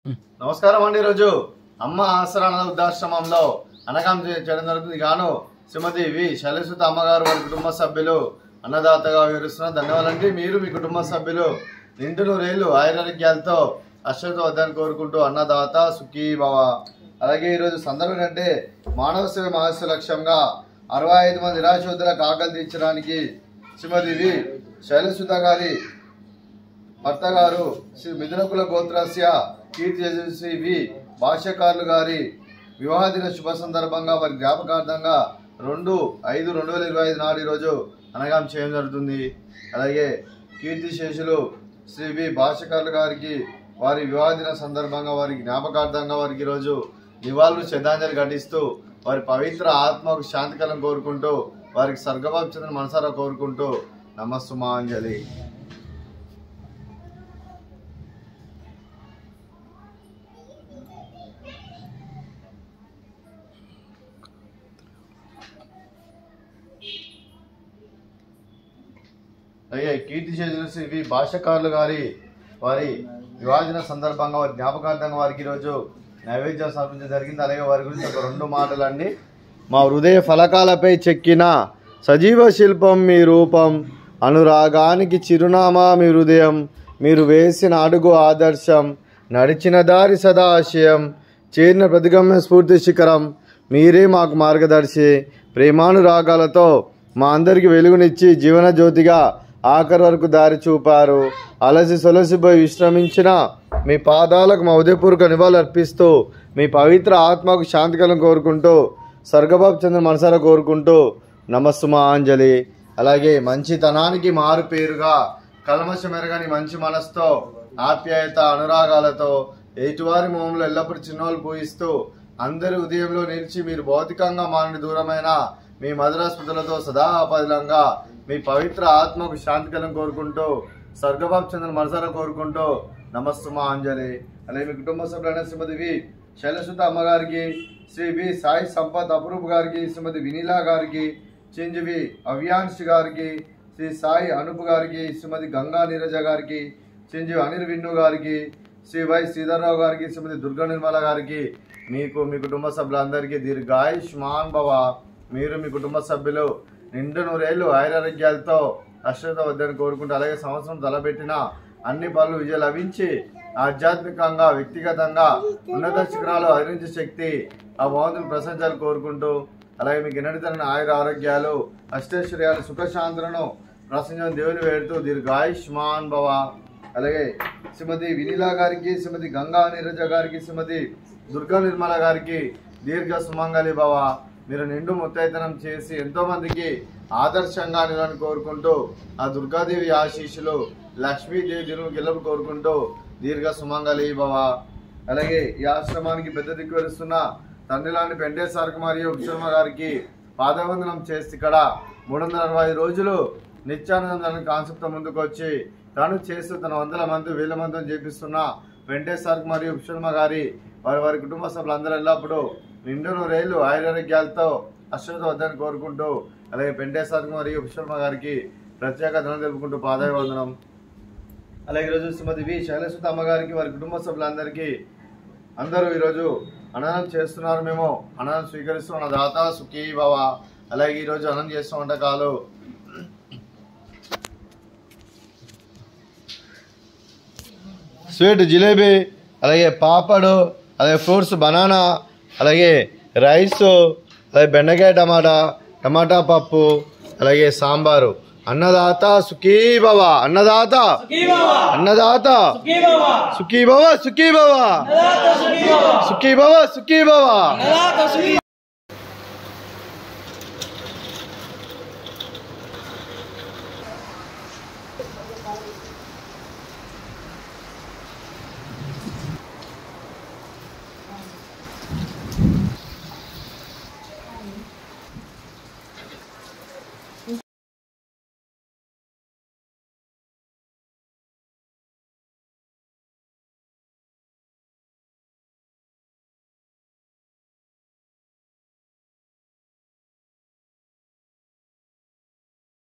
నమస్కారం అండి। ఈరోజు అమ్మ ఆసరా వృద్ధాశ్రమంలో అనగం చేయడం జరుగుతుంది। గాను శ్రీమతి వి శైలసుత అమ్మగారు వారి కుటుంబ సభ్యులు అన్నదాతగా వివరిస్తున్నారు। ధన్యవాదాలండి। మీరు మీ కుటుంబ సభ్యులు నిండు నూరేళ్లు ఆయురారోగ్యాలతో అశ్వతో వద్దని కోరుకుంటూ అన్నదాత సుఖీ భవ। అలాగే ఈరోజు సందర్భం అంటే మానవ సేవ మహస్య లక్ష్యంగా 65 మంది నిరాశోధులకు ఆకలి తీర్చడానికి శ్రీమతి వి శైలసుత గారి భర్త గారు శ్రీ మిథునకుల గోత్రస్య కీర్తి శ్రీ వి భాష్యకారులు గారి వివాహ దిన శుభ సందర్భంగా వారి జ్ఞాపకార్థంగా 2/5/2025 నాడు ఈరోజు అనగాం చేయడం జరుగుతుంది। అలాగే కీర్తి శేషులు శ్రీ వి భాష్యకారులు గారికి వారి వివాహ దిన సందర్భంగా వారి జ్ఞాపకార్థంగా వారికి ఈరోజు నివాళులు శ్రద్ధాంజలి ఘటిస్తూ వారి పవిత్ర ఆత్మకు శాంతికలం కోరుకుంటూ వారికి స్వర్గభావం చెందిన మనసారా కోరుకుంటూ నమస్సుమాంజలి। అలాగే కీర్తి శేషులు శ్రీ వి భాష్యకారులు గారి వారి వివాహ దిన సందర్భంగా వారి జ్ఞాపకార్థంగా వారికి ఈరోజు నైవేద్యం సమర్పించడం జరిగింది। అలాగే వారి గురించి ఒక 2 మాటలండి। మా హృదయ ఫలకాలపై చెక్కిన సజీవ శిల్పం మీ రూపం, అనురాగానికి చిరునామా మీ హృదయం, మీరు వేసిన అడుగు ఆదర్శం, నడిచిన దారి సదా ఆశయం, చేరిన ప్రతిగమ్య స్ఫూర్తి శిఖరం, మీరే మాకు మార్గదర్శి, ప్రేమానురాగాలతో మా అందరికి వెలుగునిచ్చి జీవన జ్యోతిగా ఆఖరి వరకు దారి చూపారు। అలసి సొలసిపోయి విశ్రమించిన మీ పాదాలకు మా ఉదయపూర్వక నివాళులు అర్పిస్తూ మీ పవిత్ర ఆత్మకు శాంతికలం కోరుకుంటూ స్వర్గభావం చెందిన మనసారా కోరుకుంటూ నమస్సుమాంజలి। అలాగే మంచితనానికి మారు పేరుగా కల్మషం ఎరగని మంచి మనసుతో ఆప్యాయత అనురాగాలతో ఎటువారి మోములు ఎల్లప్పుడూ చిన్నోళ్ళు పూయిస్తూ అందరి ఉదయంలో నిలిచి మీరు భౌతికంగా మానని దూరమైన మీ మధుర స్మృతులతో సదా ఆపదిలంగా మీ పవిత్ర ఆత్మకు శాంతికలం కోరుకుంటూ స్వర్గభావం చెందిన మనసారా కోరుకుంటూ నమస్సుమాంజలి। అలాగే మీ కుటుంబ సభ్యులైన శ్రీమతి వి శైలసుత అమ్మగారికి, శ్రీ వి సాయి సంపత్ అపురూప్ గారికి, శ్రీమతి వినీలా గారికి, చింజవి అవ్యాంశ్ గారికి, శ్రీ సాయి అనూప్ గారికి, శ్రీమతి గంగా నీరజ గారికి, చింజవి అనిల్ విన్ను గారికి, శ్రీ వై శ్రీధర్రావు గారికి, శ్రీమతి దుర్గా నిర్మల గారికి, మీకు మీ కుటుంబ సభ్యులందరికీ దీర్ఘాయుష్మాన్ భవ। మీరు మీ కుటుంబ సభ్యులు నిండు నూరేళ్లు ఆయురారోగ్యాలతో అశ్వత వద్దని కోరుకుంటూ అలాగే సంవత్సరం తలపెట్టిన అన్ని పనులు విజయం లభించి ఆధ్యాత్మికంగా వ్యక్తిగతంగా ఉన్నత శిఖరాలు అధిరించే శక్తి ఆ భగవంతుని ప్రశంసలు కోరుకుంటూ అలాగే మీకు ఎన్నడితన ఆయుర ఆరోగ్యాలు అష్టైశ్వర్యాలు సుఖశాంతులను ప్రసంగం దేవుని వేడుతూ దీర్ఘాయుష్మాన్ భవ। అలాగే శ్రీమతి వినీలా గారికి, శ్రీమతి గంగా నీరజ గారికి, శ్రీమతి దుర్గా నిర్మల గారికి దీర్ఘ సుమంగళి భవ। మీరు నిండు ముత్తైతనం చేసి ఎంతో మందికి ఆదర్శంగా నిలని కోరుకుంటూ ఆ దుర్గాదేవి ఆశీస్సులు లక్ష్మీదేవి దినులు గెలుపు కోరుకుంటూ దీర్ఘ సుమంగళి భవ। అలాగే ఈ ఆశ్రమానికి పెద్ద దిక్కు వరుస్తున్న తండ్రిలాంటి వెంకటేశ్వర మరియు శర్మ గారికి పాదవందనం చేసి ఇక్కడ 365 రోజులు నిత్యానందాన్ని కాన్సెప్ట్ ముందుకు వచ్చి తాను చేస్తూ తన 100 మంది 1000 మందిని చేపిస్తున్న వెంకటేశ్వర మరియు శర్మ గారి వారి కుటుంబ సభ్యులందరూ ఎల్లప్పుడూ నిండు నూరేళ్లు ఆయురారోగ్యాలతో అశ్వత వద్దని కోరుకుంటూ అలాగే వెంకటేశ్వర మరియు శర్మ గారికి ప్రత్యేక ధనం తెలుపుకుంటూ పాదాభివందనం। అలాగే ఈరోజు శ్రీమతి వి శైలసుత అమ్మగారికి వారి కుటుంబ సభ్యులందరికీ అందరూ ఈరోజు అన్నదానం చేస్తున్నారు। మేము అన్నదానం స్వీకరిస్తున్న దాత సుఖీ భవ। అలాగే ఈరోజు అన్నం చేస్తున్న వంటకాలు స్వీట్ జిలేబీ, అలాగే పాపడు, అలాగే ఫ్రూట్స్ బనానా, అలాగే రైస్, అలాగే బెండకాయ టమాటా పప్పు, అలాగే సాంబారు। అన్నదాత సుఖీ భవ, అన్నదాత అన్నదాత సుఖీ భవ, సుఖీ భవ, సుఖీ భవ, సుఖీ భవ।